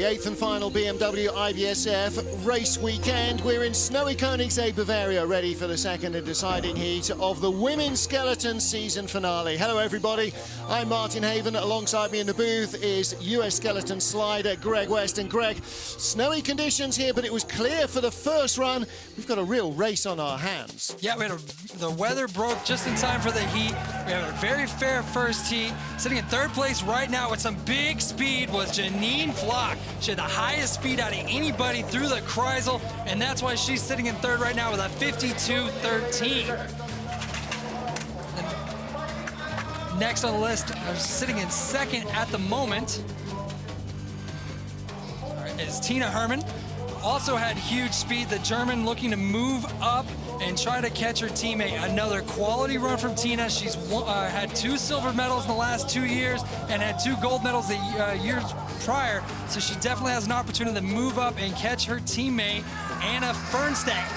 The eighth and final BMW IBSF race weekend. We're in snowy Königssee, Bavaria, ready for the second and deciding heat of the women's skeleton season finale. Hello everybody, I'm Martin Haven. Alongside me in the booth is US skeleton slider Greg West. And Greg, snowy conditions here, but it was clear for the first run. We've got a real race on our hands. Yeah, the weather broke just in time for the heat. We had a very fair first heat. Sitting in third place right now with some big speed was Janine Flock. She had the highest speed out of anybody through the Königssee, and that's why she's sitting in third right now with a 52.13. Next on the list, sitting in second at the moment, is Tina Hermann. Also had huge speed. The German looking to move up and try to catch her teammate. Another quality run from Tina. She's had 2 silver medals in the last 2 years and had 2 gold medals the years prior. So she definitely has an opportunity to move up and catch her teammate, Anna Fernstad.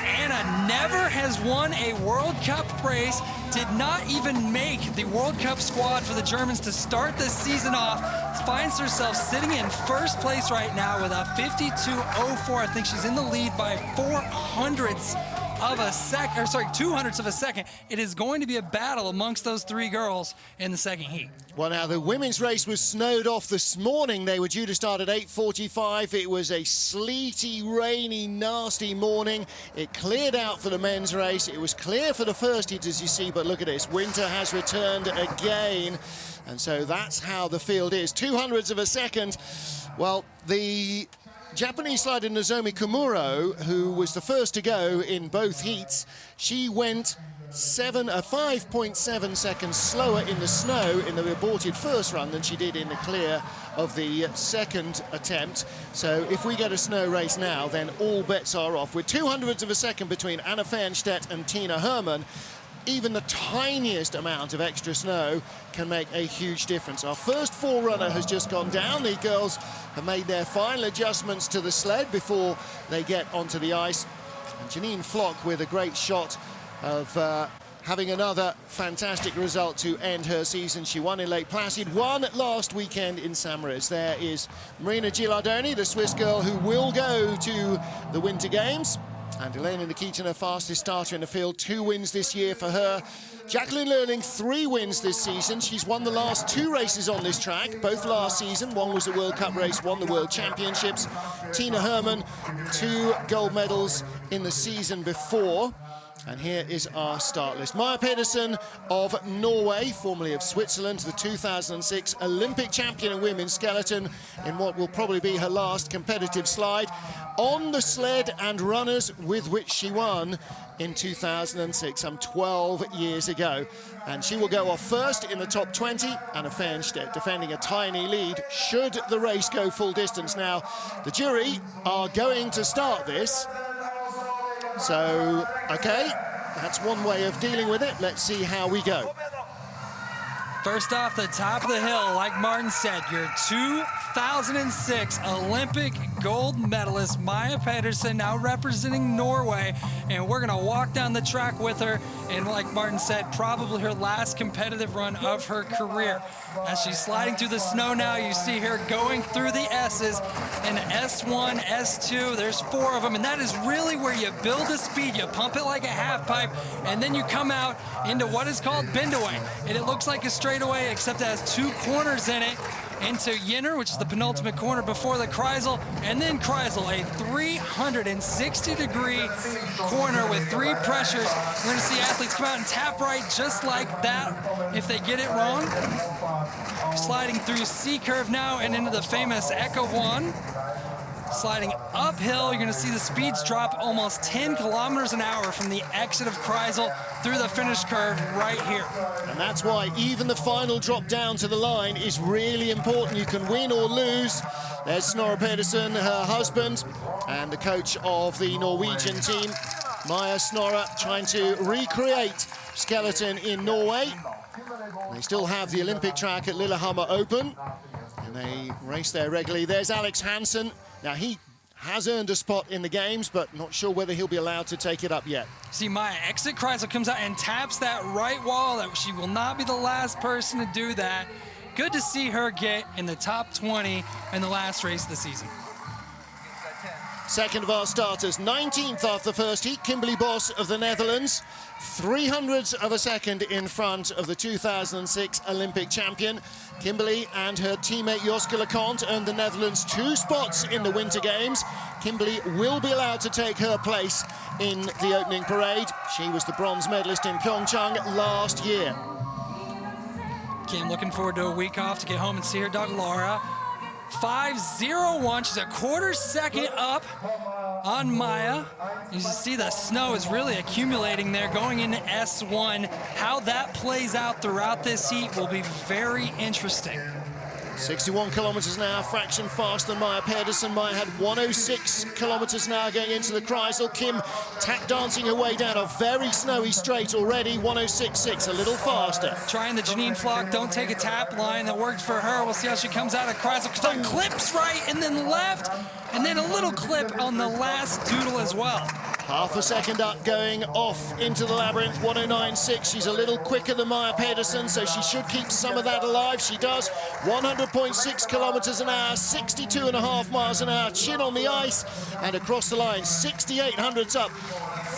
Anna never has won a World Cup race, did not even make the World Cup squad for the Germans to start this season off, finds herself sitting in first place right now with a 52.04. I think she's in the lead by 200ths of a second. It is going to be a battle amongst those 3 girls in the second heat. Well, now the women's race was snowed off this morning. They were due to start at 8:45. It was a sleety, rainy, nasty morning. It cleared out for the men's race. It was clear for the first heat, as you see, but look at this. Winter has returned again. And so that's how the field is. 200ths of a second. Well, the Japanese slider Nozomi Komuro, who was the first to go in both heats, she went 5.7 seconds slower in the snow in the aborted first run than she did in the clear of the second attempt. So if we get a snow race now, then all bets are off. With 200ths of a second between Anna Fernstedt and Tina Hermann, even the tiniest amount of extra snow can make a huge difference. Our first forerunner has just gone down. The girls have made their final adjustments to the sled before they get onto the ice. And Janine Flock with a great shot of having another fantastic result to end her season. She won in Lake Placid, won last weekend in Samoritz. There is Marina Gilardoni, the Swiss girl who will go to the Winter Games. And Elena Nikitina, fastest starter in the field, 2 wins this year for her. Jacqueline Lurling, 3 wins this season. She's won the last 2 races on this track, both last season. One was the World Cup race, one the World Championships. Tina Hermann, 2 gold medals in the season before. And here is our start list. Maja Pedersen of Norway, formerly of Switzerland, the 2006 Olympic champion in women's skeleton in what will probably be her last competitive slide. On the sled and runners with which she won in 2006, some 12 years ago. And she will go off first in the top 20. Anna Fernstedt defending a tiny lead should the race go full distance. Now, the jury are going to start this. So, okay, that's one way of dealing with it. Let's see how we go. First off the top of the hill, like Martin said, your 2006 Olympic gold medalist, Maja Pedersen, now representing Norway. And we're going to walk down the track with her. And like Martin said, probably her last competitive run of her career. As she's sliding through the snow now, you see her going through the S's in S1, S2. There's 4 of them. And that is really where you build the speed. You pump it like a half pipe. And then you come out into what is called bendaway. And it looks like a straightaway, except it has 2 corners in it. Into Yenner, which is the penultimate corner before the Königssee, and then Königssee, a 360-degree corner with 3 pressures. We're going to see athletes come out and tap right just like that if they get it wrong. Sliding through C-curve now and into the famous Echo 1. Sliding uphill, you're going to see the speeds drop almost 10 kilometers an hour from the exit of Königssee through the finish curve right here. And that's why even the final drop down to the line is really important. You can win or lose. There's Snorre Pedersen, her husband, and the coach of the Norwegian team, Maja Snorre, trying to recreate skeleton in Norway. They still have the Olympic track at Lillehammer open, and they race there regularly. There's Alex Hansen. Now, he has earned a spot in the games, but not sure whether he'll be allowed to take it up yet. See, Maja exit Königssee, comes out and taps that right wall. That she will not be the last person to do that. good to see her get in the top 20 in the last race of the season. Second of our starters, 19th after the first heat, Kimberly Bos of the Netherlands. 300ths of a second in front of the 2006 Olympic champion. Kimberly and her teammate Joske Leconte earned the Netherlands 2 spots in the Winter Games. Kimberly will be allowed to take her place in the opening parade. She was the bronze medalist in Pyeongchang last year. Kim looking forward to a week off to get home and see her daughter Laura. 5:01, she's a quarter second up on Maya. You see the snow is really accumulating there going into S1. How that plays out throughout this heat will be very interesting. 61 kilometers an hour, fraction faster than Maya Pedersen. Maya had 106 kilometers an hour going into the Kreisel. Kim tap dancing her way down a very snowy straight already, 106.6, a little faster. Trying the Janine Flock don't take a tap line that worked for her. We'll see how she comes out of Kreisel. Clips right and then left, and then a little clip on the last doodle as well. Half a second up going off into the labyrinth, 109.6. She's a little quicker than Maya Pedersen, so she should keep some of that alive. She does. 100.6 kilometers an hour, 62.5 miles an hour, chin on the ice, and across the line, 6,800s up.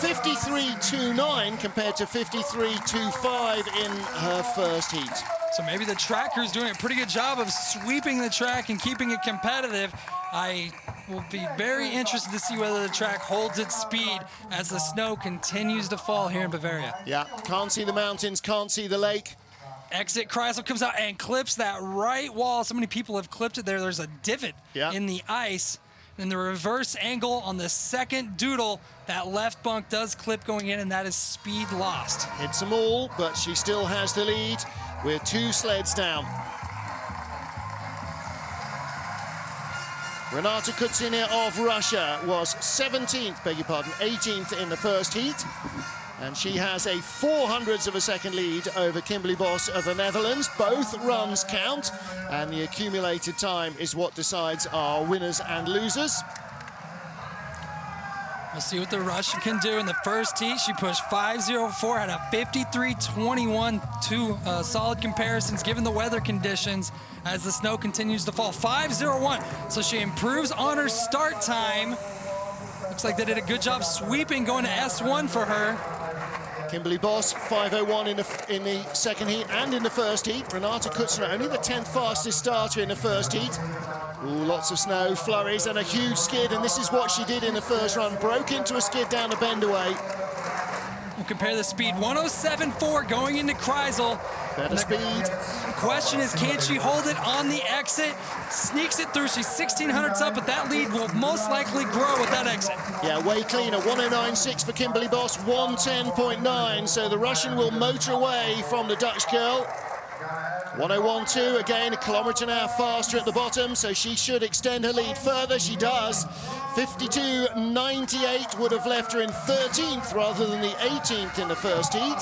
53.29 compared to 53.25 in her first heat. So maybe the track crew's doing a pretty good job of sweeping the track and keeping it competitive. I will be very interested to see whether the track holds its speed as the snow continues to fall here in Bavaria. Yeah, can't see the mountains, can't see the lake. Exit Kreisel comes out and clips that right wall. So many people have clipped it there. There's a divot in the ice. And the reverse angle on the second doodle, that left bunk does clip going in, and that is speed lost. Hits them all, but she still has the lead with 2 sleds down. Renata Kutsina of Russia was 17th, 18th in the first heat. And she has a 400ths of a second lead over Kimberly Bos of the Netherlands. Both runs count, and the accumulated time is what decides our winners and losers. We'll see what the Russian can do in the first heat. She pushed 5:04, had a 53:21, 2 solid comparisons given the weather conditions as the snow continues to fall. 5:01, so she improves on her start time. Looks like they did a good job sweeping going to S1 for her. Kimberly Bos, 5:01 in the second heat and in the first heat. Renata Kutsina, only the 10th fastest starter in the first heat. Ooh, lots of snow, flurries, and a huge skid, and this is what she did in the first run. Broke into a skid down the bend away. We'll compare the speed, 107.4 going into Kreisel. Better speed. The question is, can she hold it on the exit? Sneaks it through, she's 1,600s up, but that lead will most likely grow with that exit. Yeah, way cleaner, 109.6 for Kimberly Bos, 110.9, so the Russian will motor away from the Dutch girl. 101.2, again, a kilometre an hour faster at the bottom, so she should extend her lead further. She does. 52.98 would have left her in 13th rather than the 18th in the first heat.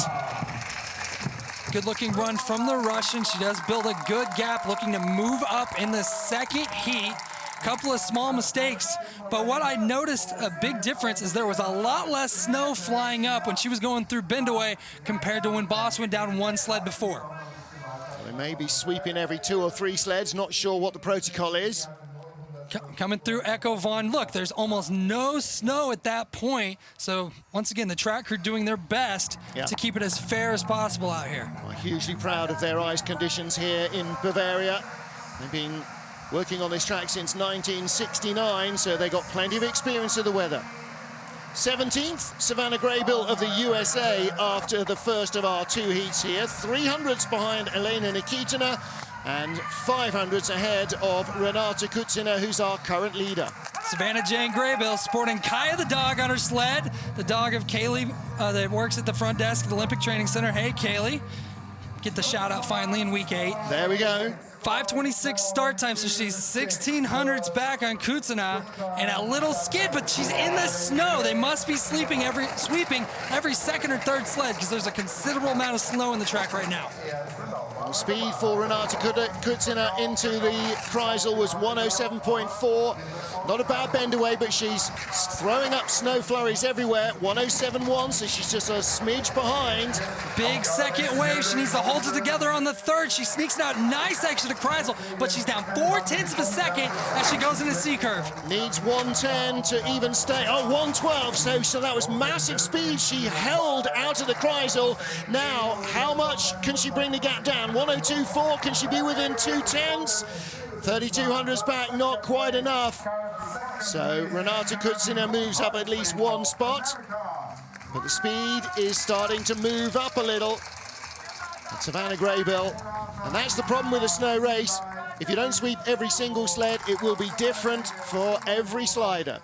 Good-looking run from the Russian. She does build a good gap, looking to move up in the second heat. Couple of small mistakes, but what I noticed a big difference is there was a lot less snow flying up when she was going through Bindaway compared to when Bos went down 1 sled before. They may be sweeping every 2 or 3 sleds, not sure what the protocol is. Coming through Echo Von, look, there's almost no snow at that point. So once again, the track crew doing their best to keep it as fair as possible out here. I'm hugely proud of their ice conditions here in Bavaria. They've been working on this track since 1969, so they got plenty of experience of the weather. 17th, Savannah Graybill of the USA after the first of our 2 heats here. 300ths behind Elena Nikitina and 500ths ahead of Renata Kutsina, who's our current leader. Savannah Jane Graybill sporting Kaya the dog on her sled, the dog of Kaylee that works at the front desk at the Olympic Training Center. Hey, Kaylee. Get the shout out finally in week 8. There we go. 5:26 start time, so she's 1,600s back on Kutsina, and a little skid, but she's in the snow. They must be sweeping every second or third sled because there's a considerable amount of snow in the track right now. Speed for Renata Kutsina into the Kreisel was 107.4. Not a bad bend away, but she's throwing up snow flurries everywhere. 107.1, so she's just a smidge behind. Big second wave. She needs to hold it together on the third. She sneaks out nice action to Kreisel, but she's down 0.4 of a second as she goes into C curve. Needs 110 to even stay. Oh, 112, so that was massive speed. She held out of the Kreisel. Now, how much can she bring the gap down? 102.4, can she be within 2/10? 3200's back, not quite enough. So Renata Kutsina moves up at least one spot, but the speed is starting to move up a little. It's Savannah Graybill, and that's the problem with a snow race. If you don't sweep every single sled, it will be different for every slider.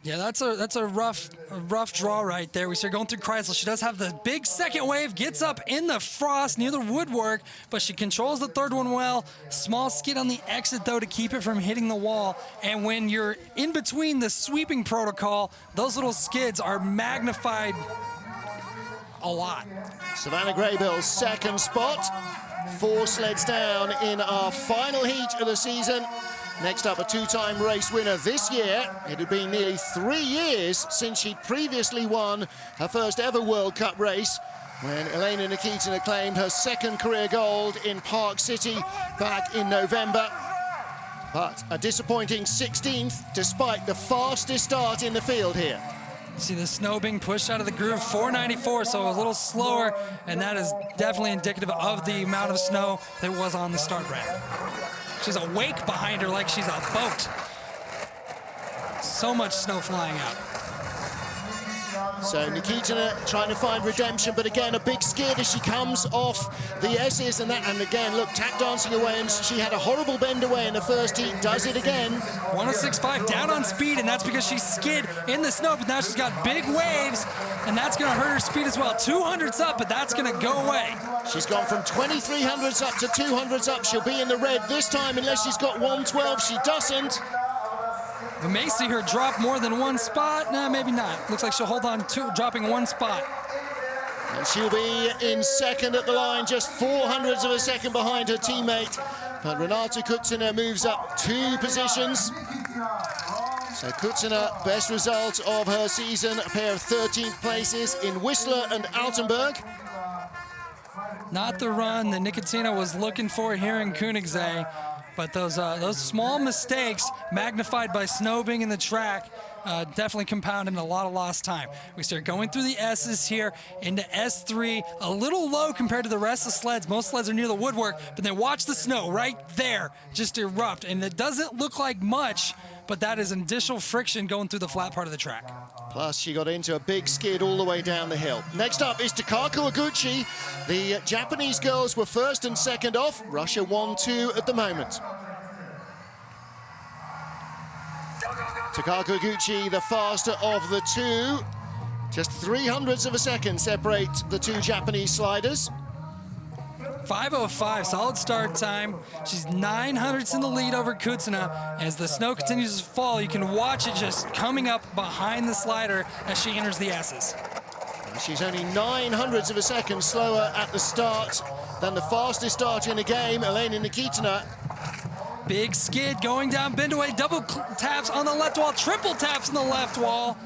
Yeah, that's a rough draw right there. We see her going through Kreisel. She does have the big second wave, gets up in the frost near the woodwork, but she controls the third one well. Small skid on the exit, though, to keep it from hitting the wall. And when you're in between the sweeping protocol, those little skids are magnified a lot. Savannah Graybill's second spot. 4 sleds down in our final heat of the season. Next up, a 2-time race winner this year. It had been nearly 3 years since she'd previously won her first ever World Cup race, when Elena Nikitina claimed her second career gold in Park City back in November. But a disappointing 16th, despite the fastest start in the field here. See the snow being pushed out of the groove, 494, so a little slower, and that is definitely indicative of the amount of snow that was on the start ramp. She's a wake behind her like she's a boat. So much snow flying out. So Nikitina trying to find redemption, but again a big skid as she comes off the S's, and again, look, tap dancing away, and she had a horrible bend away in the first heat, does it again. 106.5 down on speed, and that's because she skid in the snow, but now she's got big waves, and that's gonna hurt her speed as well. 200's up, but that's gonna go away. She's gone from 2300s up to 200s up. She'll be in the red this time unless she's got 112. She doesn't. We may see her drop more than one spot. Nah, maybe not. Looks like she'll hold on to dropping one spot. And she'll be in second at the line, just 0.04 of a second behind her teammate. But Renata Kutsina moves up 2 positions. So Kutsina, best result of her season, a pair of 13th places in Whistler and Altenburg. Not the run that Nikitina was looking for here in Königssee. But those small mistakes, magnified by snow being in the track, definitely compounded a lot of lost time. We start going through the S's here into S3, a little low compared to the rest of the sleds. Most sleds are near the woodwork, but then watch the snow right there just erupt. And it doesn't look like much, but that is additional friction going through the flat part of the track. Plus, she got into a big skid all the way down the hill. Next up is Takako Oguchi. The Japanese girls were first and second off. Russia 1-2 at the moment. Takako Oguchi, the faster of the two. Just 0.03 of a second separate the two Japanese sliders. 5:05, solid start time. She's 0.09 in the lead over Kutsina. As the snow continues to fall, you can watch it just coming up behind the slider as she enters the S's. She's only 0.09 of a second slower at the start than the fastest starter in the game, Elena Nikitina. Big skid going down Bendaway, double taps on the left wall, triple taps on the left wall.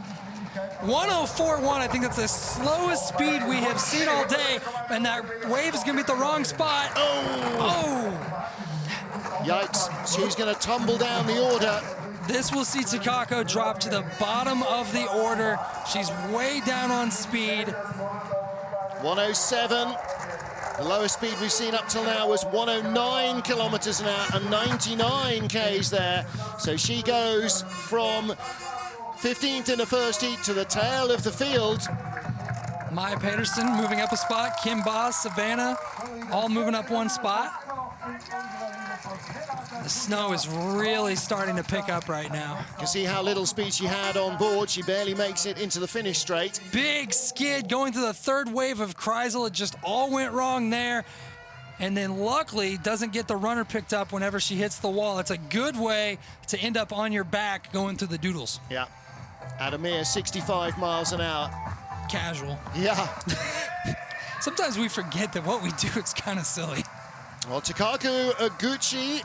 104.1, I think that's the slowest speed we have seen all day, and that wave is gonna be at the wrong spot. Oh! Yikes, she's gonna tumble down the order. This will see Takako drop to the bottom of the order. She's way down on speed. 107. The lowest speed we've seen up till now was 109 kilometers an hour and 99 Ks there. So she goes from 15th in the first heat to the tail of the field. Maya Pedersen moving up a spot, Kim Boss, Savannah, all moving up one spot. The snow is really starting to pick up right now. You can see how little speed she had on board. She barely makes it into the finish straight. Big skid going through the third wave of Kreisel. It just all went wrong there. And then luckily doesn't get the runner picked up whenever she hits the wall. It's a good way to end up on your back going through the doodles. Yeah, at a mere 65 miles an hour. Casual. Yeah. Sometimes we forget that what we do is kind of silly. Well, Takako Oguchi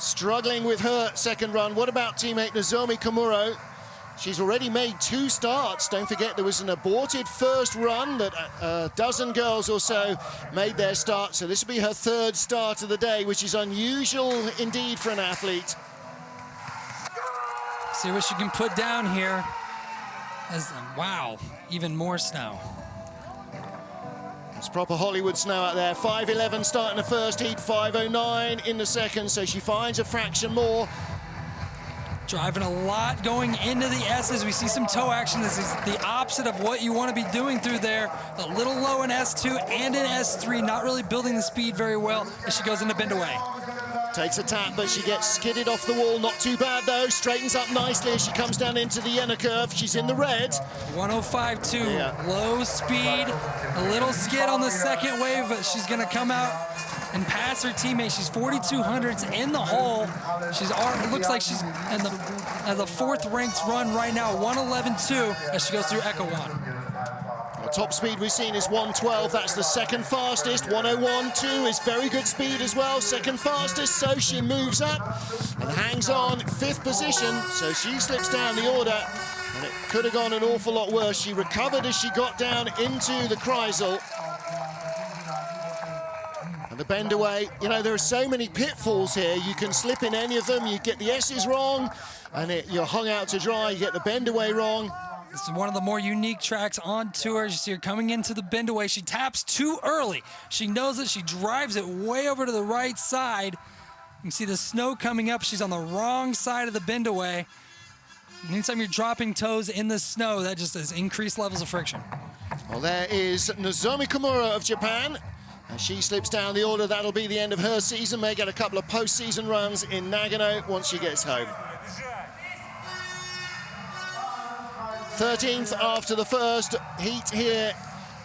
struggling with her second run. What about teammate Nozomi Komuro? She's already made 2 starts. Don't forget there was an aborted first run that a dozen girls or so made their start. So this will be her 3rd start of the day, which is unusual indeed for an athlete. See what she can put down here. Wow, even more snow. It's proper Hollywood snow out there. 5:11 starting the first heat, 5:09 in the second, so she finds a fraction more. Driving a lot going into the S's. We see some toe action. This is the opposite of what you want to be doing through there. A little low in S2 and in S3, not really building the speed very well as she goes into bend away. Takes a tap, but she gets skidded off the wall. Not too bad, though. Straightens up nicely as she comes down into the inner curve. She's in the red. 105.2, low speed. A little skid on the second wave, but she's going to come out and pass her teammate. She's 4,200s in the hole. It looks like she's in the 4th ranked run right now, 111.2, as she goes through Echo 1. The top speed we've seen is 112. That's the 2nd fastest. 101.2 is very good speed as well. 2nd fastest, so she moves up and hangs on 5th position. So she slips down the order, and it could have gone an awful lot worse. She recovered as she got down into the Kreisel. And the bend away, you know, there are so many pitfalls here. You can slip in any of them. You get the S's wrong, and you're hung out to dry. You get the bend away wrong. This is one of the more unique tracks on tour. You see her coming into the bend away. She taps too early. She knows it. She drives it way over to the right side. You can see the snow coming up. She's on the wrong side of the bend away. Anytime you're dropping toes in the snow, that just has increased levels of friction. Well, there is Nozomi Komuro of Japan. As she slips down the order, that'll be the end of her season. May get a couple of post-season runs in Nagano once she gets home. 13th after the first heat here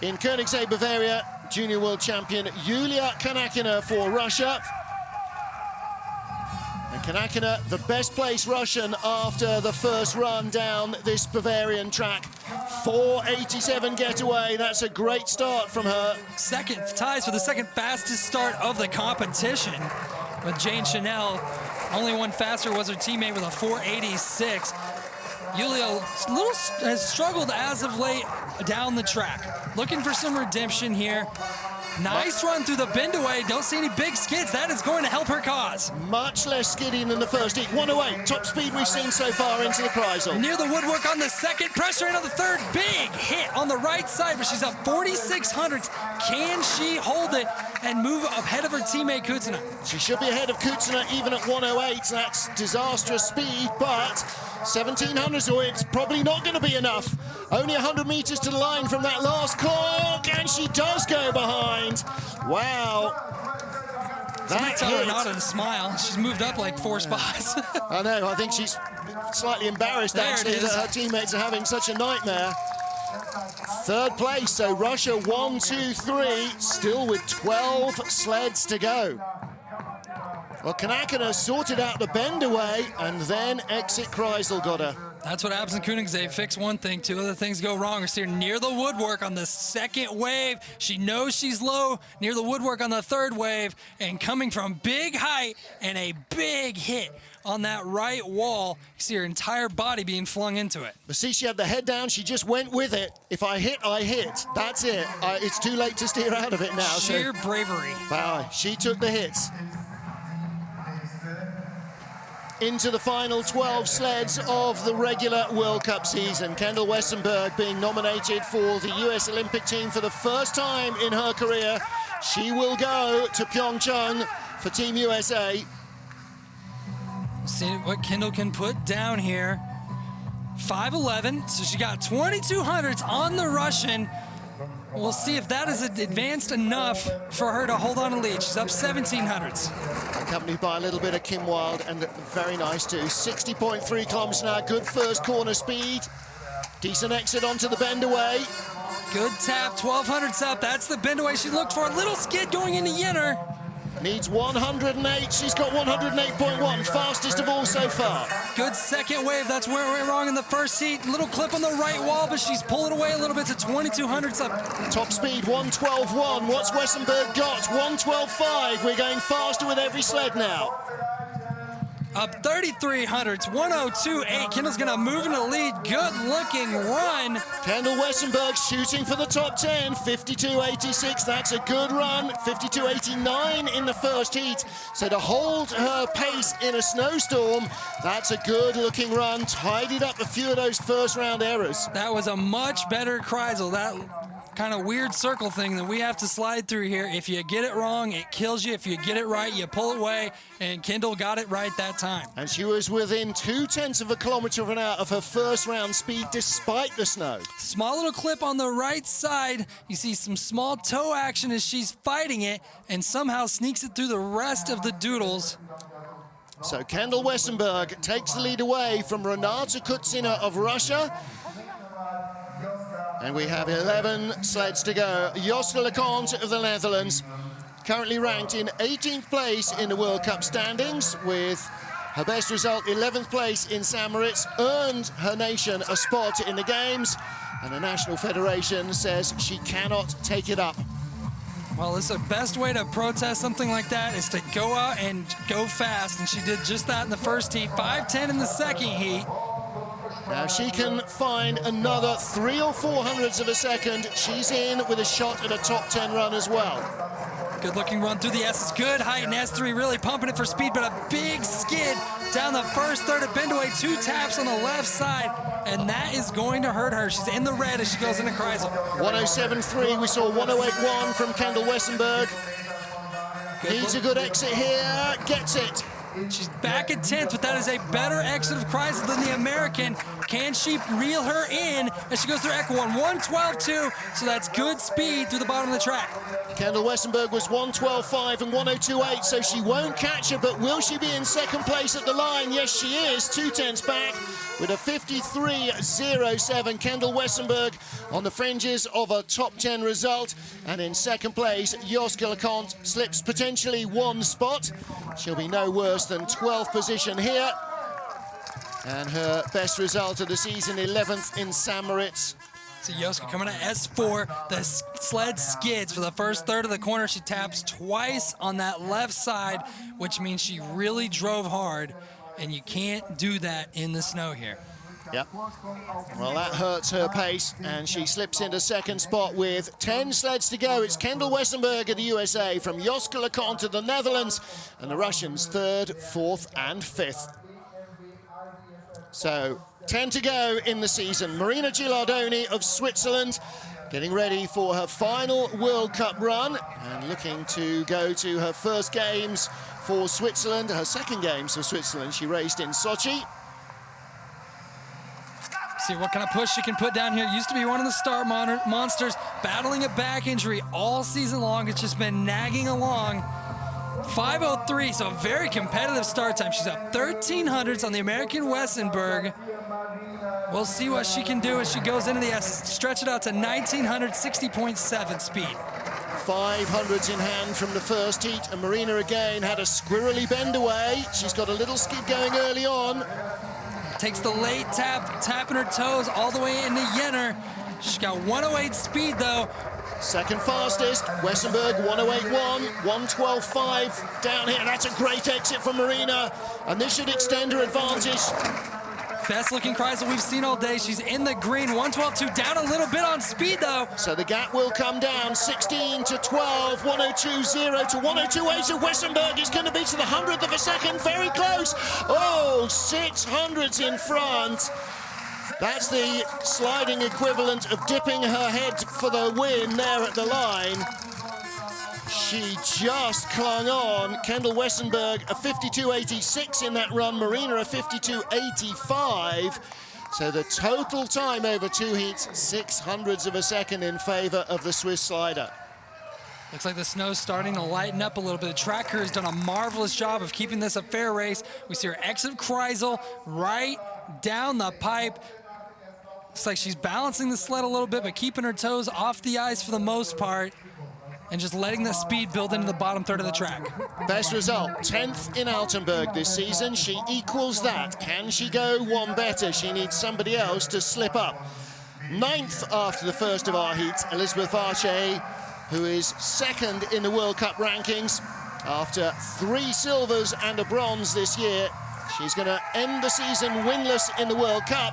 in Königssee, Bavaria. Junior world champion Yulia Konakina for Russia. And Konakina, the best placed Russian after the first run down this Bavarian track. 4:87 getaway. That's a great start from her. Second ties for the 2nd fastest start of the competition with Jane Chanel. Only one faster was her teammate with a 4:86. Yulia has struggled as of late down the track. Looking for some redemption here. Nice run through the bend away. Don't see any big skids. That is going to help her cause. Much less skidding than the first heat. 108, top speed we've seen so far into the Kreisel. Near the woodwork on the 2nd, pressuring on the 3rd. Big hit on the right side, but she's up 4,600. Can she hold it and move ahead of her teammate Kutsuna? She should be ahead of Kutsuna even at 108. That's disastrous speed, but 1,700, so it's probably not going to be enough. Only 100 meters to the line from that last cork, and she does go behind. Wow. That tell her hit. not to smile. She's moved up like 4 spots. I know, I think she's slightly embarrassed actually that her teammates are having such a nightmare. 3rd place, so Russia 1, 2, 3, still with 12 sleds to go. Well, Konakina sorted out the bend away, and then exit Kreisel got her. That's what happens in Königssee. Fix one thing, 2 other things go wrong. We're here near the woodwork on the 2nd wave. She knows she's low near the woodwork on the 3rd wave, and coming from big height and a big hit on that right wall. You see her entire body being flung into it. But see, she had the head down. She just went with it. If I hit, I hit. That's it. It's too late to steer out of it now. Sheer bravery. Wow, she took the hits. Into the final 12 sleds of the regular World Cup season. Kendall Westenberg being nominated for the US Olympic team for the first time in her career. She will go to Pyeongchang for Team USA. See what Kendall can put down here. 5'11", so she got 2,200s on the Russian. We'll see if that is advanced enough for her to hold on to lead. She's up 1,700s. Accompanied by a little bit of Kim Wilde, and very nice too. 60.3 kilometers an hour, good first corner speed. Decent exit onto the bend away. Good tap, 1,200s up. That's the bend away she looked for. A little skid going into Yenner. Needs 108. She's got 108.1, fastest of all so far. Good 2nd wave. That's where we went wrong in the first heat. Little clip on the right wall, but she's pulling away a little bit to 2,200s up. Top speed 112.1. What's Westenberg got? 112.5. We're going faster with every sled now. up 3,300. 102.8. Kendall's going to move into the lead. Good-looking run. Kendall Westenberg shooting for the top 10, 52.86. That's a good run. 52.89 in the first heat. So to hold her pace in a snowstorm, that's a good-looking run. Tidied up a few of those first-round errors. That was a much better Kreisel. That kind of weird circle thing that we have to slide through here. If you get it wrong, it kills you. If you get it right, you pull it away, and Kendall got it right that time. And she was within 0.2 of a kilometre of an hour of her first round speed despite the snow. Small little clip on the right side. You see some small toe action as she's fighting it and somehow sneaks it through the rest of the doodles. So Kendall Westenberg takes the lead away from Renata Kutsina of Russia. And we have 11 sleds to go. Joske Leconte of the Netherlands, currently ranked in 18th place in the World Cup standings with her best result, 11th place in St. Moritz, earned her nation a spot in the Games, and the National Federation says she cannot take it up. Well, it's the best way to protest something like that is to go out and go fast, and she did just that in the first heat, 5:10 in the second heat. Now, if she can find another 3 or 4 hundredths of a second, she's in with a shot at a top 10 run as well. Good looking run through the S's, good height in S3, really pumping it for speed, but a big skid down the first third of Bendaway, 2 taps on the left side, and that is going to hurt her. She's in the red as she goes into Kreisel. 107.3, we saw 108.1 from Kendall Westenberg. Needs a good exit here, gets it. She's back at 10th, but that is a better exit of Kreisel than the American. Can she reel her in as she goes through Echo 1? 112.2, so that's good speed through the bottom of the track. Kendall Westenberg was 112.5 and 102.8, so she won't catch her, but will she be in second place at the line? Yes, she is, 2/10 back with a 53.07. Kendall Westenberg on the fringes of a top 10 result, and in second place, Joske Leconte slips potentially 1 spot. She'll be no worse than 12th position here. And her best result of the season, 11th in St. Moritz. So Joske coming to S4, the sled skids for the first third of the corner. She taps twice on that left side, which means she really drove hard, and you can't do that in the snow here. Yep. Well, that hurts her pace, and she slips into second spot with 10 sleds to go. It's Kendall Westenberg of the USA from Joske Leconte of the Netherlands, and the Russians 3rd, 4th, and 5th. So 10 to go in the season. Marina Gilardoni of Switzerland getting ready for her final World Cup run and looking to go to her first games for Switzerland, her second games for Switzerland. She raced in Sochi. See what kind of push she can put down here. Used to be one of the start monsters, battling a back injury all season long. It's just been nagging along. 5:03, so a very competitive start time. She's up 1,300s on the American Westenberg. We'll see what she can do as she goes into the S. Stretch it out to 1,900, 60.7 speed. 500s in hand from the first heat, and Marina again had a squirrely bend away. She's got a little skid going early on. Takes the late tap, tapping her toes all the way into Jenner. She's got 108 speed though. Second fastest, Westenberg 108.1, 112.5 down here. That's a great exit from Marina, and this should extend her advantage. Best looking Kreisel we've seen all day. She's in the green, 112.2, down a little bit on speed though. So the gap will come down, 16 to 12, 102.0 to 102.8. So Westenberg is going to be to the 100th of a second, very close. Oh, 600s in front. That's the sliding equivalent of dipping her head for the win there at the line. She just clung on. Kendall Westenberg, a 52.86 in that run. Marina, a 52.85. So the total time over 2 heats, 600ths of a second in favor of the Swiss slider. Looks like the snow's starting to lighten up a little bit. The track crew has done a marvelous job of keeping this a fair race. We see her exit Kreisel right down the pipe. Looks like she's balancing the sled a little bit, but keeping her toes off the ice for the most part, and just letting the speed build into the bottom third of the track. Best result, 10th in Altenburg this season. She equals that. Can she go one better? She needs somebody else to slip up. 9th after the first of our heats, Elizabeth Arche, who is 2nd in the World Cup rankings after 3 silvers and a bronze this year. She's going to end the season winless in the World Cup.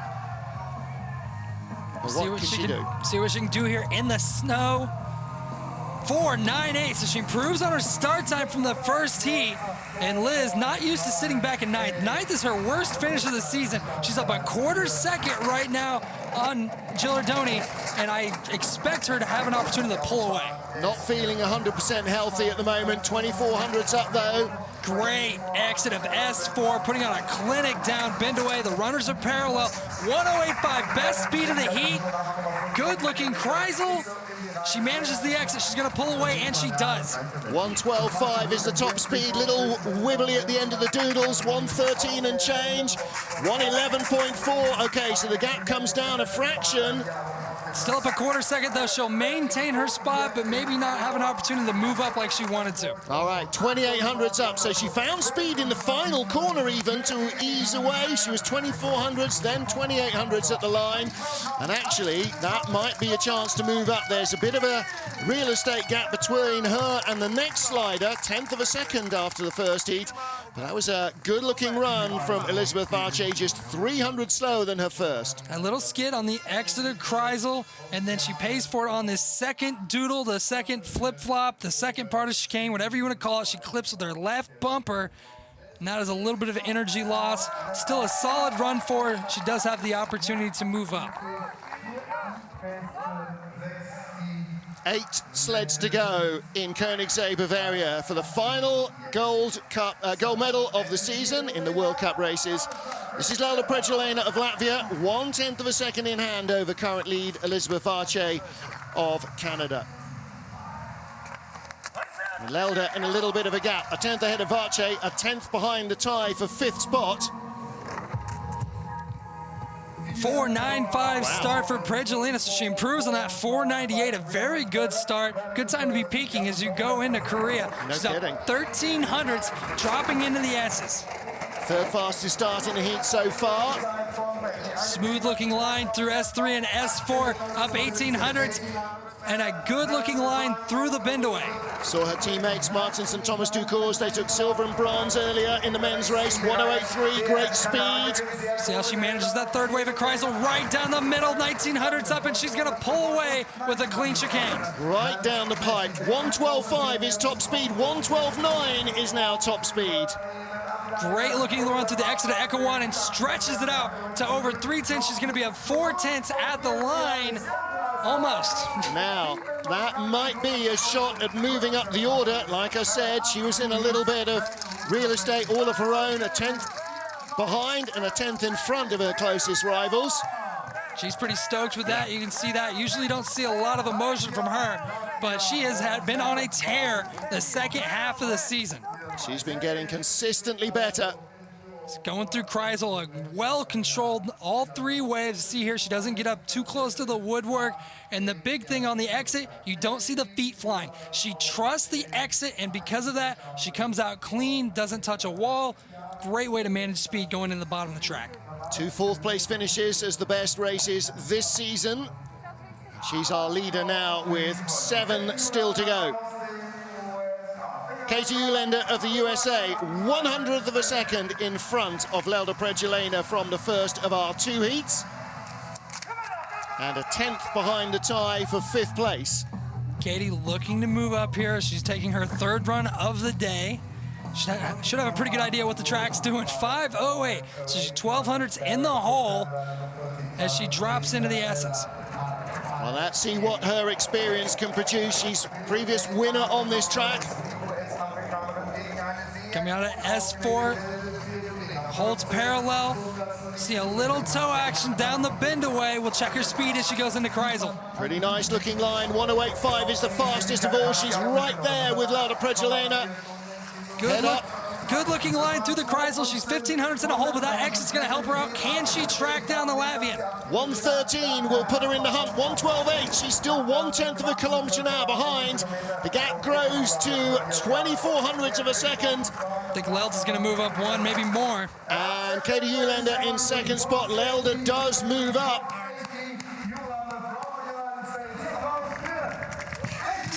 But what can she do? See what she can do here in the snow. 4.98, so she improves on her start time from the first heat. And Liz, not used to sitting back in ninth. Ninth is her worst finish of the season. She's up a quarter second right now on Gilardoni, and I expect her to have an opportunity to pull away. Not feeling 100% healthy at the moment. 2400's up though. Great exit of S4, putting on a clinic down, bend away. The runners are parallel. 108.5, best speed of the heat. Good looking Kreisel. She manages the exit. She's going to pull away, and she does. 112.5 is the top speed. Little wibbly at the end of the doodles. 113 and change. 111.4. Okay, so the gap comes down a fraction. Still up a quarter second, though. She'll maintain her spot, but maybe not have an opportunity to move up like she wanted to. All right, 2800's up. So she found speed in the final corner even to ease away. She was 2400s, then 2800s at the line. And actually, that might be a chance to move up. There's a bit of a real estate gap between her and the next slider. 10th of a second after the first heat. But that was a good-looking run from Elizabeth Varche, just 300 slower than her first. A little skid on the exit of Kreisel, and then she pays for it on this second doodle, the second flip-flop, the second part of chicane, whatever you want to call it. She clips with her left bumper, and that is a little bit of energy loss. Still a solid run for her. She does have the opportunity to move up. 8 sleds to go in Königssee, Bavaria for the final gold medal of the season in the World Cup races. This is Lelda Pregelena of Latvia, 1/10 of a second in hand over current lead Elizabeth Varche of Canada. And Lelda in a little bit of a gap, a 10th ahead of Varche, a 10th behind the tie for 5th spot. 4.95 start for Pregelena, so she improves on that 4.98, a very good start. Good time to be peaking as you go into Korea. No kidding. 1300s, dropping into the S's. Third fastest start in the heat so far. Smooth looking line through S3 and S4, up 1800s, and a good looking line through the bend away. Saw her teammates Martins and Thomas Ducours. They took silver and bronze earlier in the men's race. 108.3, great speed. See how she manages that third wave of Kreisel right down the middle, 1900s up, and she's gonna pull away with a clean chicane. Right down the pipe. 112.5 is top speed. 112.9 is now top speed. Great looking run through the exit of Echo 1 and stretches it out to over 3/10. She's gonna be at 4/10 at the line. Almost. Now, that might be a shot at moving up the order. Like I said, she was in a little bit of real estate all of her own, a 10th behind and a 10th in front of her closest rivals. She's pretty stoked with that. You can see that. Usually don't see a lot of emotion from her, but she has been on a tear the second half of the season. She's been getting consistently better. It's going through Kreisel, well-controlled, all 3 waves. See here, she doesn't get up too close to the woodwork. And the big thing on the exit, you don't see the feet flying. She trusts the exit, and because of that, she comes out clean, doesn't touch a wall. Great way to manage speed going in the bottom of the track. 2 4th-place finishes as the best races this season. She's our leader now with 7 still to go. Katie Uhlaender of the USA, 100th of a second in front of Lelda Pregelena from the first of our 2 heats. And a 10th behind the tie for 5th place. Katie looking to move up here. She's taking her 3rd run of the day. Should have a pretty good idea what the track's doing. 5.08, so she's 1200s in the hole as she drops into the S's. Well, let's see what her experience can produce. She's previous winner on this track. Coming out of S4, holds parallel. See a little toe action down the bend away. We'll check her speed as she goes into Kreisel. Pretty nice looking line. 108.5 is the fastest of all. She's right there with Lelda Pregelena. Good looking line through the Kreisel. She's 1500s in a hole, but that exit's gonna help her out. Can she track down the Latvian? 113 will put her in the hunt. 112.8, she's still 1/10 of a kilometre now behind. The gap grows to 2400ths of a second. I think Lelda's gonna move up 1, maybe more. And Katie Uhlaender in 2nd spot. Lelda does move up.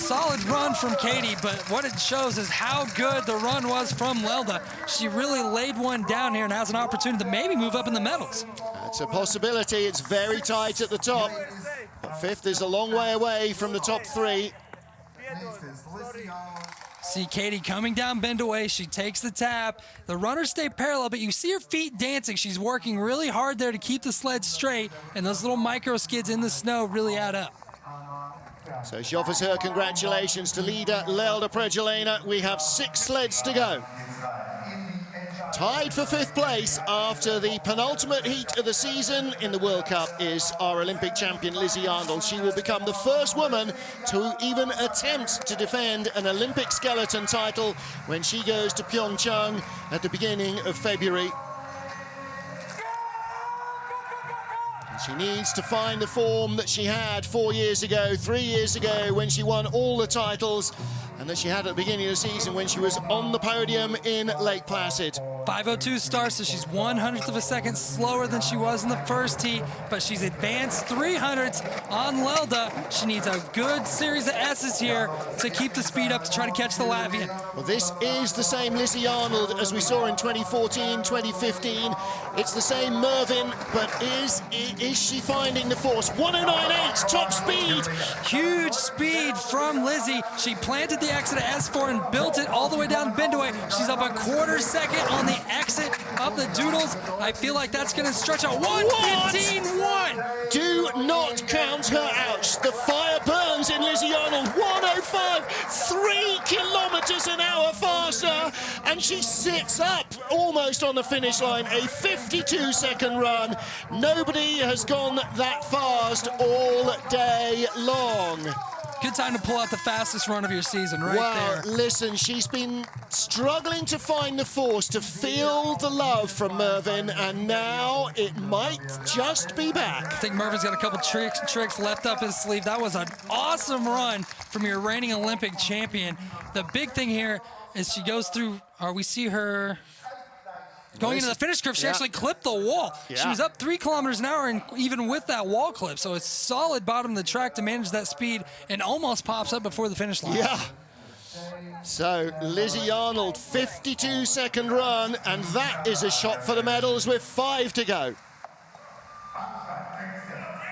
solid run from Katie, but what it shows is how good the run was from Lelda. She really laid one down here and has an opportunity to maybe move up in the medals. That's a possibility. It's very tight at the top. But fifth is a long way away from the top three. See Katie coming down bend away. She takes the tap. The runners stay parallel, but you see her feet dancing. She's working really hard there to keep the sled straight, and those little micro skids in the snow really add up. So she offers her congratulations to leader Lelda Pregelena. We have 6 sleds to go. Tied for 5th place after the penultimate heat of the season in the World Cup is our Olympic champion Lizzie Arnold. She will become the first woman to even attempt to defend an Olympic skeleton title when she goes to Pyeongchang at the beginning of February. She needs to find the form that she had 4 years ago, 3 years ago, when she won all the titles, and that she had at the beginning of the season when she was on the podium in Lake Placid. 5:02 start, so she's 1/100th of a second slower than she was in the first heat, but she's advanced 300ths on Lelda. She needs a good series of S's here to keep the speed up to try to catch the Latvian. Well, this is the same Lizzie Arnold as we saw in 2014, 2015. It's the same Mervyn, but is she finding the force? 109.8, top speed. Huge speed from Lizzie. She planted the exit at S4 and built it all the way down Bindaway. She's up a 1/4 second on the exit of the Doodles. I feel like that's going to stretch out. 1:15.1. Do not count her out. The fire burns in Lizzie Arnold. 105, 3 kilometers an hour faster, and she sits up almost on the finish line. A 52-second run. Nobody has gone that fast all day long. Good time to pull out the fastest run of your season right there. Well, listen, she's been struggling to find the force, to feel the love from Mervyn, and now it might just be back. I think Mervyn's got a couple tricks left up his sleeve. That was an awesome run from your reigning Olympic champion. The big thing here is she goes through, or we see her going into the finish curve. She actually clipped the wall. She was up 3 kilometers an hour, and even with that wall clip, so it's solid bottom of the track to manage that speed, and almost pops up before the finish line. Yeah. So Lizzie Arnold, 52-second run, and that is a shot for the medals with 5 to go.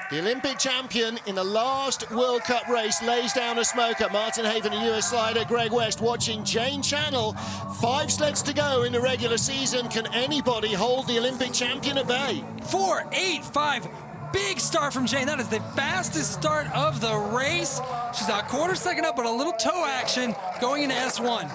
The Olympic champion in the last World Cup race lays down a smoker. Martin Haven, a US slider. Greg West watching Jane Channel. 5 sleds to go in the regular season. Can anybody hold the Olympic champion at bay? 4:8.5. Big start from Jane. That is the fastest start of the race. She's a 1/4 second up, but a little toe action going into S1.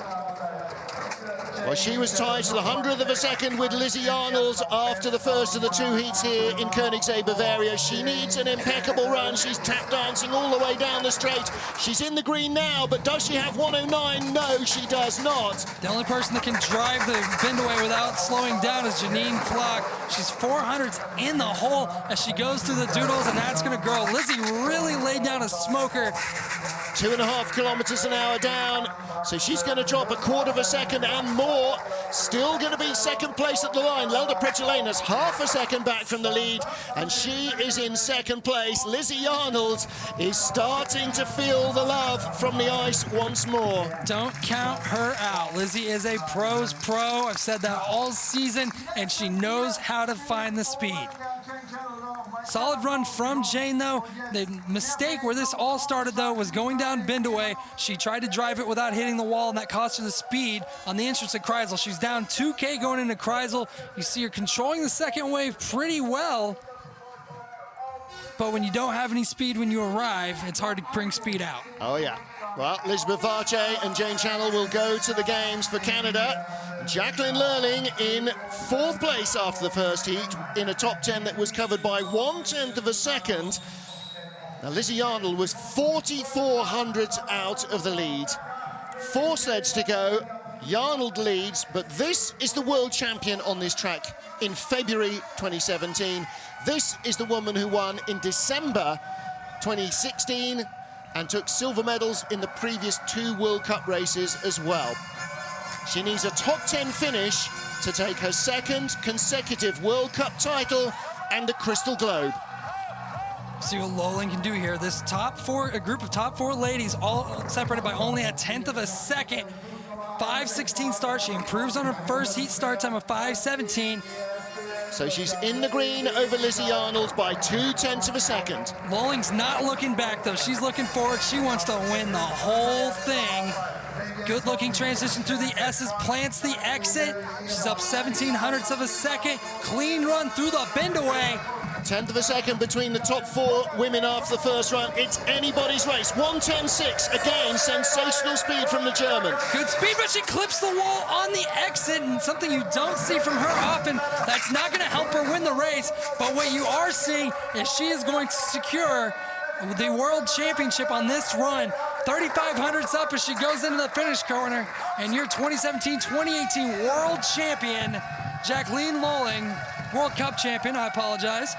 Well, she was tied to the 100th of a second with Lizzie Arnold after the first of the 2 heats here in Königssee, Bavaria. She needs an impeccable run. She's tap dancing all the way down the straight. She's in the green now, but does she have 109? No, she does not. The only person that can drive the Bindaway without slowing down is Janine Flock. She's 400ths in the hole as she goes through the Doodles, and that's going to grow. Lizzie really laid down a smoker. 2.5 kilometers an hour down, so she's going to drop a 1/4 of a second and more. Still going to be second place at the line. Lelda Prechelena's 1/2 a second back from the lead, and she is in second place. Lizzie Arnold is starting to feel the love from the ice once more. Don't count her out. Lizzie is a pro's pro. I've said that all season, and she knows how to find the speed. Solid run from Jane, though. The mistake where this all started, though, was going down Bindaway. She tried to drive it without hitting the wall, and that cost her the speed on the entrance at Kreisel. She's down 2K going into Kreisel. You see her controlling the second wave pretty well. But when you don't have any speed when you arrive, it's hard to bring speed out. Oh, yeah. Well, Lisbeth Varche and Jane Channel will go to the games for Canada. Jacqueline Lurling in 4th place after the first heat in a top 10 that was covered by 1/10 of a second. Now, Lizzie Arnold was 44 hundredths out of the lead. 4 sleds to go. Arnold leads, but this is the world champion on this track in February 2017. This is the woman who won in December 2016 and took silver medals in the previous 2 World Cup races as well. She needs a top 10 finish to take her 2nd consecutive World Cup title and the Crystal Globe. See what Lowling can do here. This a group of top four ladies, all separated by only a 1/10 of a second. 5:16 start. She improves on her first heat start time of 5:17. So she's in the green over Lizzie Arnold by 2/10 of a second. Lowling's not looking back, though. She's looking forward. She wants to win the whole thing. Good looking transition through the S's, plants the exit. She's up 17/100ths of a second. Clean run through the bend away. 1/10 of a second between the top four women after the first run. It's anybody's race. 1:10.6. Again, sensational speed from the German. Good speed, but she clips the wall on the exit, and something you don't see from her often. That's not going to help her win the race, but what you are seeing is she is going to secure the World Championship on this run. 3,500ths up as she goes into the finish corner, and your 2017-2018 World Champion, Jacqueline Lowling, World Cup champion, I apologize.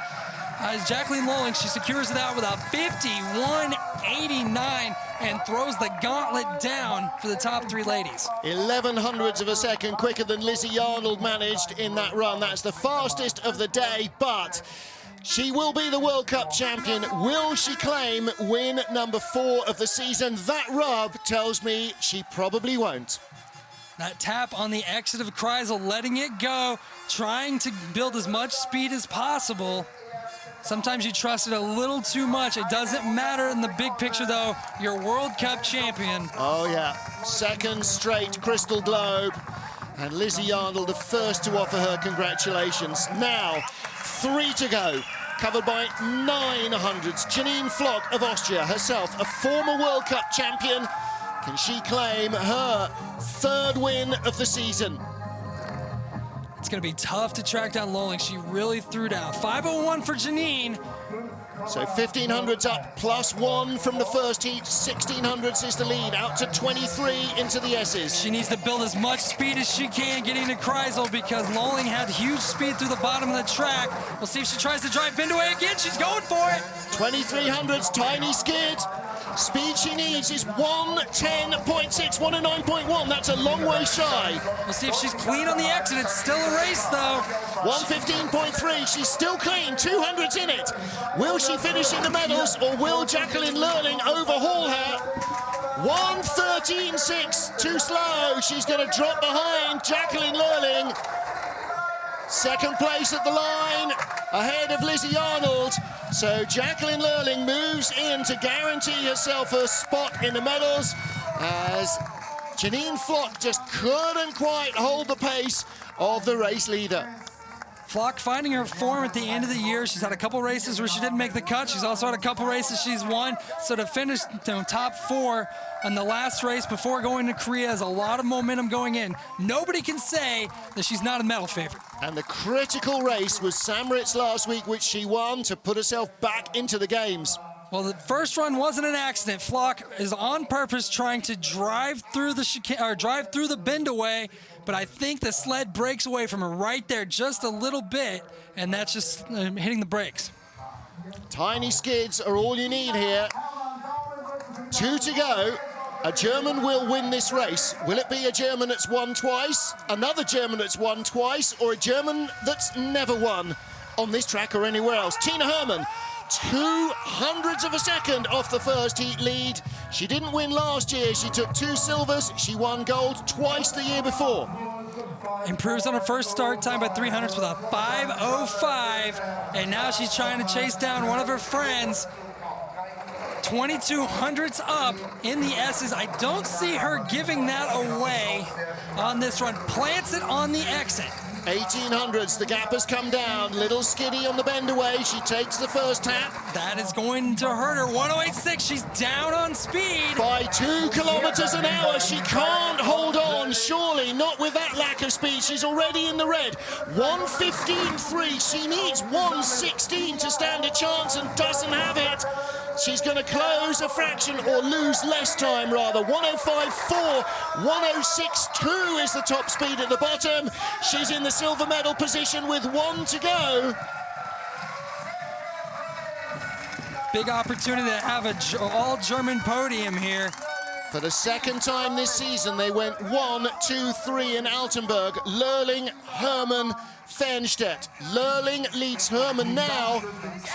Jacqueline Lowling, she secures it out with a 51.89 and throws the gauntlet down for the top three ladies. 11/100ths of a second quicker than Lizzie Arnold managed in that run. That's the fastest of the day, but she will be the World Cup champion. Will she claim win number 4 of the season? That rub tells me she probably won't. That tap on the exit of Kreisel, letting it go, trying to build as much speed as possible. Sometimes you trust it a little too much. It doesn't matter in the big picture, though. You're World Cup champion. Oh, yeah. Second straight Crystal Globe. And Lizzie Arnold, the first to offer her congratulations. Now, 3 to go. Covered by 9/100ths. Janine Flock of Austria, herself a former World Cup champion. Can she claim her 3rd win of the season? It's going to be tough to track down Lowling. She really threw down. 5:01 for Janine. So 1,500ths up, +1 from the first heat. 1,600ths is the lead, out to 23 into the S's. She needs to build as much speed as she can getting to Kreisel because Lowling had huge speed through the bottom of the track. We'll see if she tries to drive bend away again. She's going for it. 2,300ths, tiny skid. Speed she needs is 1:10.6, 1:09.1. That's a long way shy. We'll see if she's clean on the exit. It's still a race, though. 1:15.3. She's still clean. 200ths in it. Will she finish in the medals, or will Jacqueline Lowling overhaul her? 1:13.6. Too slow. She's going to drop behind Jacqueline Lowling. Second place at the line, ahead of Lizzie Arnold. So Jacqueline Lowling moves in to guarantee herself a spot in the medals, as Janine Flock just couldn't quite hold the pace of the race leader. Flock finding her form at the end of the year. She's had a couple races where she didn't make the cut. She's also had a couple races she's won. So to finish top 4 on the last race before going to Korea has a lot of momentum going in. Nobody can say that she's not a medal favorite. And the critical race was Samritz last week, which she won to put herself back into the games. Well, the first run wasn't an accident. Flock is on purpose trying to drive through the bend away, but I think the sled breaks away from her right there just a little bit, and that's just hitting the brakes. Tiny skids are all you need here. 2 to go. A German will win this race. Will it be a German that's won twice, another German that's won twice, or a German that's never won on this track or anywhere else? Tina Hermann, 200ths of a second off the first heat lead. She didn't win last year. She took 2 silvers. She won gold twice the year before. Improves on her first start time by 300ths with a 5:05, and now she's trying to chase down one of her friends. 2,200ths up in the S's. I don't see her giving that away on this run. Plants it on the exit. 1,800ths, the gap has come down. Little skiddy on the bend away. She takes the first tap. That is going to hurt her. 1:08.6, she's down on speed. By 2 kilometers an hour, she can't hold on. Surely not with that lack of speed. She's already in the red. 1:15.3, she needs 1:16 to stand a chance and doesn't have it. She's going to close a fraction, or lose less time rather. 1:05.4, 1:06.2 is the top speed at the bottom. She's in the silver medal position with 1 to go. Big opportunity to have an all-German podium here. For the second time this season, they went 1, 2, 3 in Altenburg. Lurling, Hermann, Fernstedt. Lurling leads Hermann now.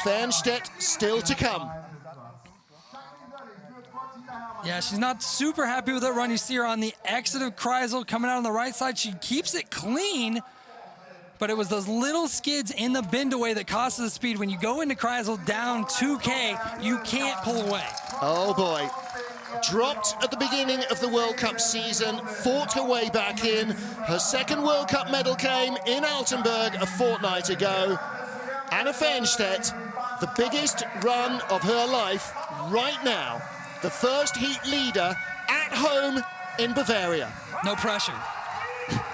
Fernstedt still to come. Yeah, she's not super happy with that run. You see her on the exit of Kreisel coming out on the right side. She keeps it clean, but it was those little skids in the bend away that cost the speed. When you go into Kreisel down 2K, you can't pull away. Oh boy. Dropped at the beginning of the World Cup season, fought her way back in. Her second World Cup medal came in Altenburg a fortnight ago. Anna Fernstedt, the biggest run of her life right now. The first heat leader at home in Bavaria. No pressure.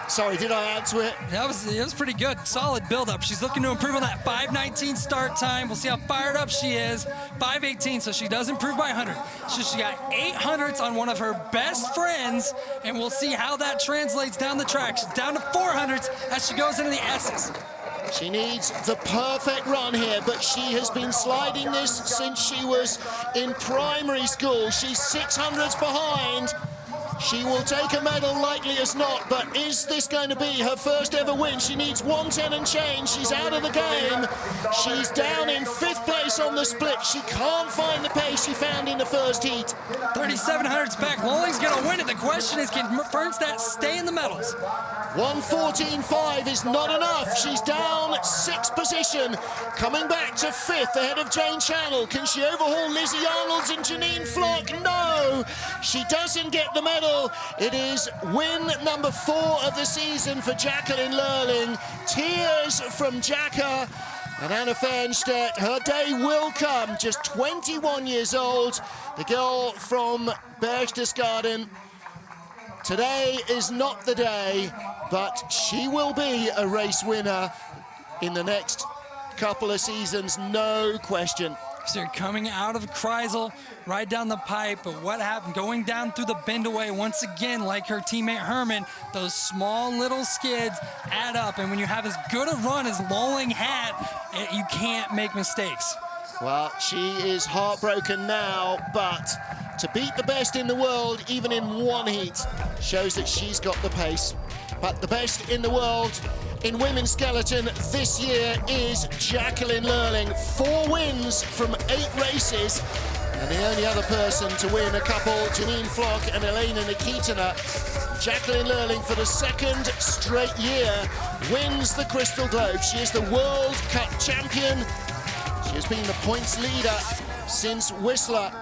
Sorry, did I add to it? It was pretty good. Solid build-up. She's looking to improve on that 5:19 start time. We'll see how fired up she is. 5:18, so she does improve by 100. So she got 800s on one of her best friends, and we'll see how that translates down the track. She's down to 400s as she goes into the S's. She needs the perfect run here, but she has been sliding this since she was in primary school. She's 600s behind. She will take a medal likely as not, but is this going to be her first ever win? She needs 110 and change. She's out of the game. She's down in 5th place on the split. She can't find the pace she found in the first heat. 3,700's back. Lolling's going to win it. The question is, can Fernstedt stay in the medals? 1:14.5 is not enough. She's down 6th position, coming back to 5th ahead of Jane Channel. Can she overhaul Lizzie Arnold's and Janine Flock? No, she doesn't get the medal. It is win number 4 of the season for Jacqueline Lurling. Tears from Jacka and Anna Fernstedt. Her day will come. Just 21 years old, the girl from Berchtesgaden. Today is not the day, but she will be a race winner in the next couple of seasons, no question. So you're coming out of Kreisel, right down the pipe, but what happened? Going down through the bend away, once again, like her teammate Hermann, those small little skids add up, and when you have as good a run as Lolling had, you can't make mistakes. Well, she is heartbroken now, but to beat the best in the world, even in one heat, shows that she's got the pace. But the best in the world in women's skeleton this year is Jacqueline Lurling. 4 wins from 8 races, and the only other person to win a couple, Janine Flock and Elena Nikitina. Jacqueline Lurling, for the 2nd straight year, wins the Crystal Globe. She is the World Cup champion. She has been the points leader since Whistler,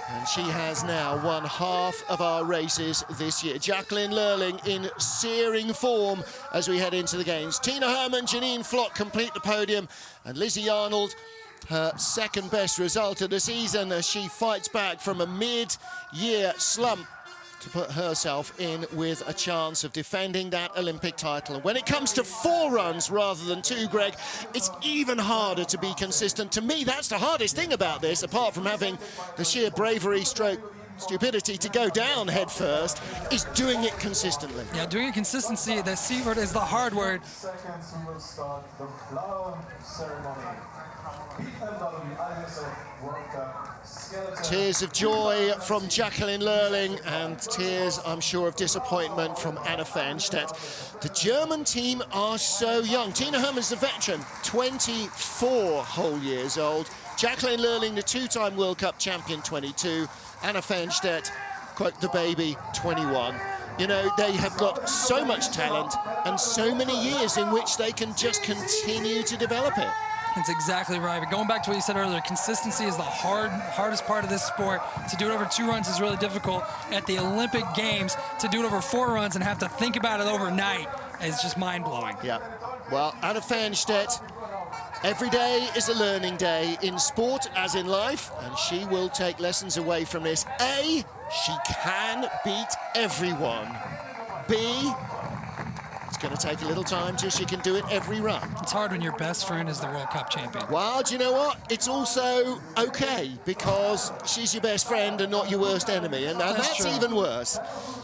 and she has now won half of our races this year. Jacqueline Lurling in searing form as we head into the games. Tina Hermann, Janine Flock complete the podium, and Lizzie Arnold, her 2nd best result of the season as she fights back from a mid-year slump to put herself in with a chance of defending that Olympic title. And when it comes to 4 runs rather than 2, Greg, it's even harder to be consistent. To me, that's the hardest thing about this, apart from having the sheer bravery stroke stupidity to go down head first, is doing it consistently. Yeah, doing it consistency, the C word is the hard word. Seconds, we will start the flower ceremony. BMW IBSF World Cup skeleton. Tears of joy from Jacqueline Lurling, and tears, I'm sure, of disappointment from Anna Fernstedt. The German team are so young. Tina Hermann's the veteran, 24 whole years old. Jacqueline Lurling, the 2-time World Cup champion, 22. Anna Fernstedt, quote, the baby, 21. You know, they have got so much talent and so many years in which they can just continue to develop it. That's exactly right. But going back to what you said earlier, consistency is the hardest part of this sport. To do it over 2 runs is really difficult. At the Olympic Games, to do it over 4 runs and have to think about it overnight is just mind-blowing. Yeah. Well, Anna Fernstedt, every day is a learning day in sport as in life, and she will take lessons away from this. A, she can beat everyone. B, it's going to take a little time till she can do it every run. It's hard when your best friend is the World Cup champion. Well, do you know what? It's also okay, because she's your best friend and not your worst enemy, and that's true. even worse.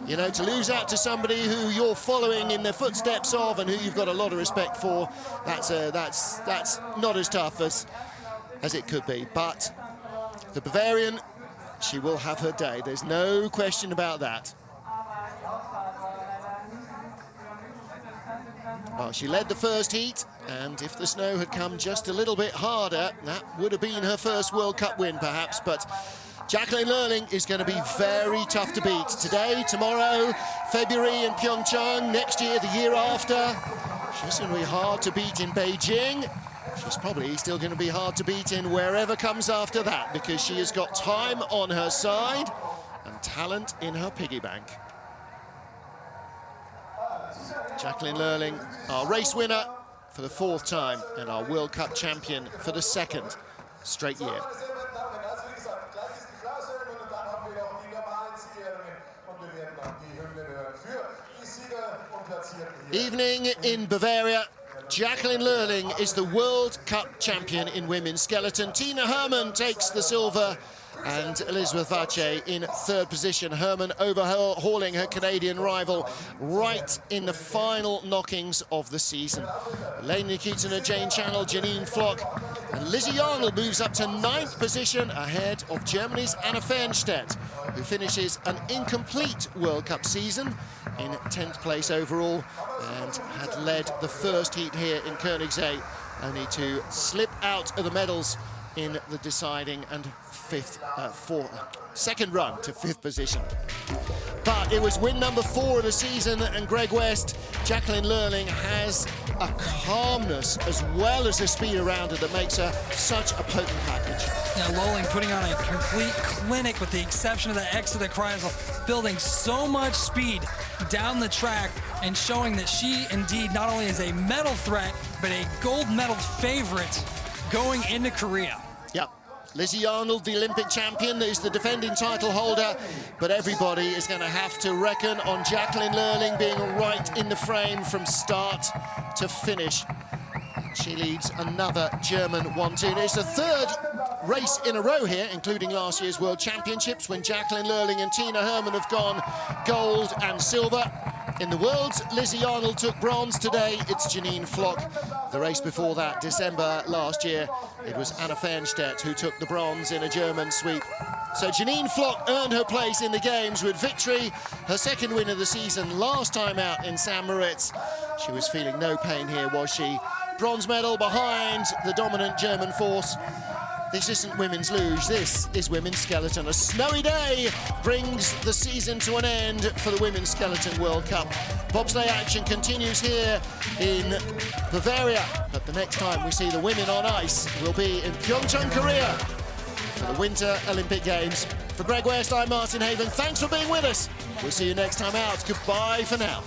You know, to lose out to somebody who you're following in the footsteps of and who you've got a lot of respect for, that's not as tough as it could be. But the Bavarian, she will have her day. There's no question about that. Well, she led the first heat, and if the snow had come just a little bit harder, that would have been her first World Cup win, perhaps. But Jacqueline Lurling is going to be very tough to beat. Today, tomorrow, February in Pyeongchang, next year, the year after. She's going to be hard to beat in Beijing. She's probably still going to be hard to beat in wherever comes after that, because she has got time on her side and talent in her piggy bank. Jacqueline Lurling, our race winner for the 4th time and our World Cup champion for the 2nd straight year. Evening in Bavaria. Jacqueline Lurling is the World Cup champion in women's skeleton. Tina Hermann takes the silver, and Elizabeth Vache in 3rd position. Hermann overhauling her Canadian rival right in the final knockings of the season. Elaine Nikitina, Jane Channel, Janine Flock, and Lizzie Arnold moves up to 9th position ahead of Germany's Anna Fernstedt, who finishes an incomplete World Cup season in 10th place overall and had led the first heat here in Königssee, only to slip out of the medals in the deciding and second run to 5th position. But it was win number 4 of the season, and Greg West, Jacqueline Lurling has a calmness as well as a speed around her that makes her such a potent package. Yeah, Lurling putting on a complete clinic with the exception of the exit chrysal, building so much speed down the track and showing that she indeed not only is a medal threat, but a gold medal favorite going into Korea. Yep. Lizzie Arnold, the Olympic champion, is the defending title holder, but everybody is going to have to reckon on Jacqueline Lurling being right in the frame from start to finish. She leads another German 1-2. It's the 3rd race in a row here, including last year's World Championships, when Jacqueline Lurling and Tina Hermann have gone gold and silver. In the Worlds, Lizzie Arnold took bronze. Today, it's Janine Flock. The race before that, December last year, it was Anna Fernstedt who took the bronze in a German sweep. So Janine Flock earned her place in the Games with victory, her 2nd win of the season, last time out in St. Moritz. She was feeling no pain here, was she? Bronze medal behind the dominant German force. This isn't women's luge, this is women's skeleton. A snowy day brings the season to an end for the Women's Skeleton World Cup. Bobsleigh action continues here in Bavaria, but the next time we see the women on ice will be in Pyeongchang, Korea for the Winter Olympic Games. For Greg West, I'm Martin Haven. Thanks for being with us. We'll see you next time out. Goodbye for now.